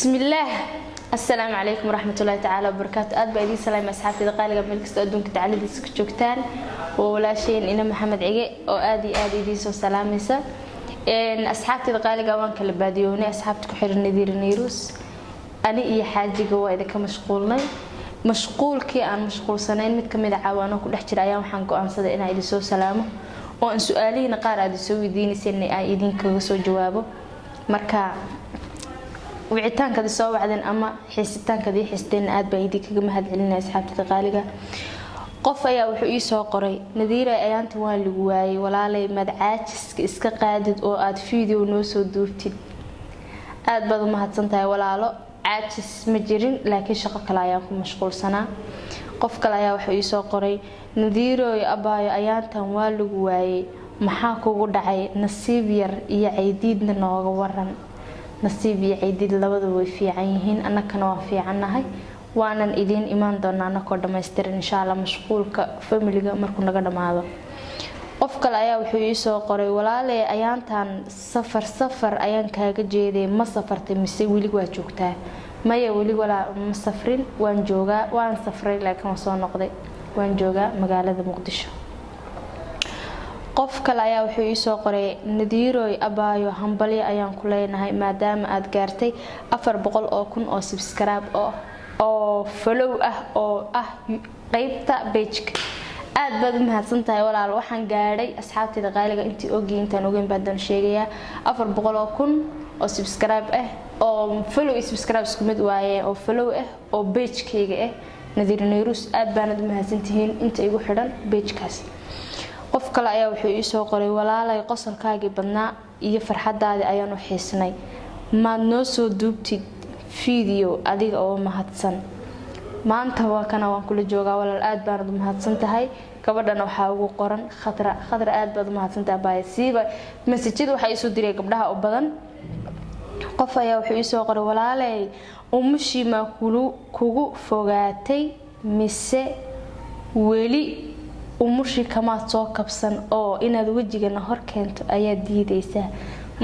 بسم الله. السلام عليكم ورحمة الله تعالى وبركاته. أد بأيدي سلام أصحابي دقائق قبل كست أدونك تعالي ديسك جوكتان ولا شيء إن محمد عجي أو آدي ديسو سلامسة إن أصحابي دقائق وان كل باديوني أصحابتك حر النذير النيروس أنا إيه حاجة جوا إذا كمشغولنا مشغول كي أنا مشغول سنين متكمل عوانو كل حجر أيام حنكو أنصد إن إديسو سلامه وأن سؤالي نقار أديسو يديني سنة أيدين كوسو جوابه مركا wicitaanka soo wacdan ama xiisitaankadii xisteen aad baa idin kaga mahad celinaa asxaabta qaaliga qof ayaa wuxuu ii soo qoray nadiira ayaanta waa lagu waayay walaalay madcaajiska iska qaadid oo aad video noo soo duubtid aad baad u mahadsantahay walaalo caajis ma jirin laakiin shaqo kale ayaan ku mashquulsanaa qof kale ayaa wuxuu ii soo qoray nadiiro abaayo ayaantan waa lagu waayay maxaa kugu dhacay nasiib yar iyo caydiidna nooga waran نصيب يعيد لبض في عينهن أنا كنا في عنها وأنا إذن إيمان دون أنا كود ما يستر إن شاء الله مشغول كفاميلي مركون قدام هذا أفكار أيا وحيسو قري ولا لي أيان تان سفر أيان كاجيدي ما سافرت مسي ولي وجوكته ما يولي ولا مسافرين وان جوجا وان سفرين لكن وصل نقدي وان جوجا مقالة مقدشة qof kale ayaa wuxuu ii soo qoray nadiiroy abaayo hambali ayaan ku leenahay maadaama aad gaartay 400 oo kun oo subscribe oo follow oo qaybta page aad baad u mahadsantahay walaal waxaan gaaray asxaabtayda qaaliga intii ogeyntaan ogeyn baadan sheegaya 400 oo kun oo subscribe oo follow iyo subscribe isku mid waaye oo follow oo page-kayga nadiir neyrus aad baan u mahadsantihiin inta igu xidhan page-kaas qof kale ayaa wuxuu ii soo qoray walaalay qosolkaaga badnaa iyo farxadaada ayaan u xiisnay ma noo soo duubtid video adiga oo mahadsan maanta waa kana waan kula joogaa walaal aad baan u mahadsantahay gabadhana waxa ugu qoran khadra aad baad u mahadsantahay baaysiiba message waxa ii soo diray gabdhaha oo badan qof ayaa wuxuu ii soo qoray walaalay umushi ma kugu fogaatay mise weli umushi kama soo kabsan oo inaad wajigana hor keento ayaa diidaysa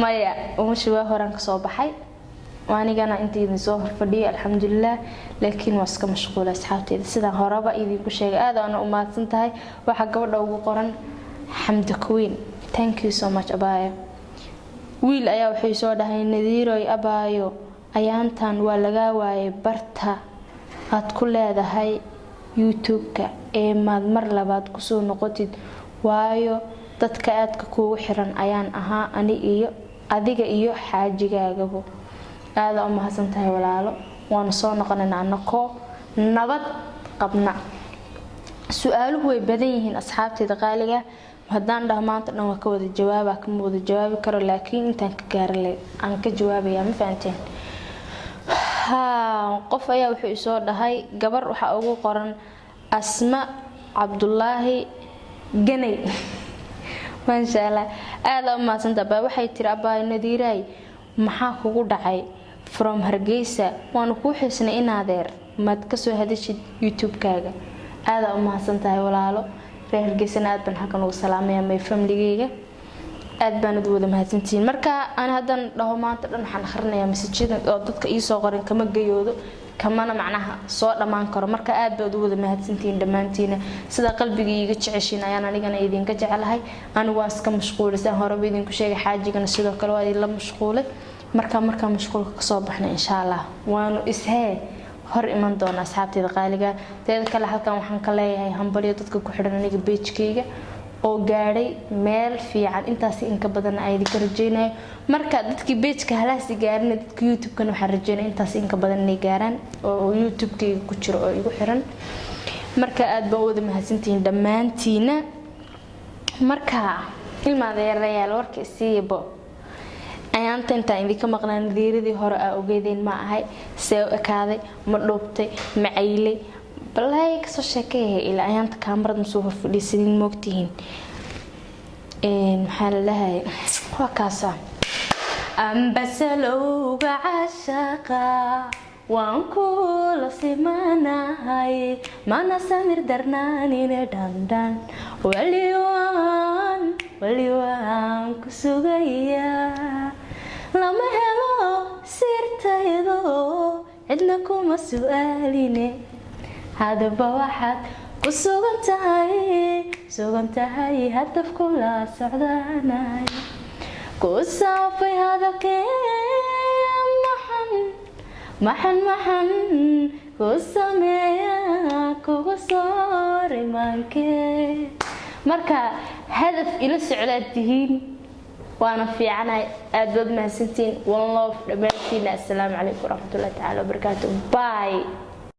maya umushi waa horan ka soo baxay waanigana intii soo horfadhiyay alxamdulillah laakiin waa iska mashquul asxaabteeda sida horaba idinku sheegay aad aan u mahadsantahay waxa gabadha ugu qoran xamdi queen thank you so much abaayo wiil ayaa wuxuu soo dhahay nadiiroy abaayo ayaantan waa laga waayay barta aad ku leedahay YouTube-ka mar labaad ku soo noqotid waayo dadka aadka kuugu xiran ayaan ahaa adiga iyo xaajigaagaba aad u mahadsantahay walaalo waan soo noqonaynaa anakoo nabad qabna su'aaluhu way badan yihiin asxaabtayda qaaliga haddaan dhamaanta dhan waa ka wada jawaabi karo laakiin intaan ka gaaray aan ka jawaabaya ma fahanteen qof ayaa wuxuu soo dhahay gabar waxa ugu qoran asma abdullaahi ganay maasha Allah aad u mahadsantahay waxay tiri abaa nadiiray maxaa kugu dhacay from Hargeysa waan ku xisnay in adeer mad ka soo hadashid YouTube-kaaga aad u mahadsantahay walaalo reer Hargeysa aad baan halkan ugu salaamayaa my family-gayga aad baan u wada mahadsantiin marka aan hadan dhaho maanta dhan waxaan akhrinayaa message-yada oo dadka ii soo qorin kama gayoodo kamana macnaha soo dhamaan karo marka aad baad u wada mahadsantiin dhamaantiina sida qalbigayga jeceshiin ayaan anigana idinka jecelahay anigu waan iska mashquulsan horeba idinku sheegay xaajigana sidoo kale waa la mashquulay marka mashquulka ka soo baxna insha Allah waanu hor iman doona asxaabtayda qaaliga teeda kale halkan waxaan ka leeyahay hambaliyo dadka ku xidhan aniga page-kayga oo gaaray meel fiican intaas in ka badan ay idin rajeynay marka dadkii page-ka halaasi gaarin dadka YouTube-kana waxa rajeynay intaas in ka badan inay gaaraan oo YouTube-kayga ku jiro oo igu xiran marka aad baa wada mahadsantiin dhamaantiina marka ilmaadeerayaal warka siibo ayaanta inta idinka maqnaan diiradii hore aa ogeedeen ma ahay soo ekaaday ma dhoobtay ma caylay balay ka soo sheekay ila ayaanta kaamirada soo horfadhiisin moogtihiin maxaa la lahay waa kaasa ambasalowga cashaqa waan ku la simanahay mana samir darnaanina dhandhan wali waan ku sugayaa lama helo sirtaydo cidna kuma su'aaline hadaba waxaad ku sugan tahay hadaf kula socdaanay ku saafay hadalkee maxan ku sameeya kugu soo rimankee marka hadaf ila socdaad tihiin وانا في عنا أدب ما سنتين والله دمرتينا السلام عليكم ورحمة الله تعالى وبركاته باي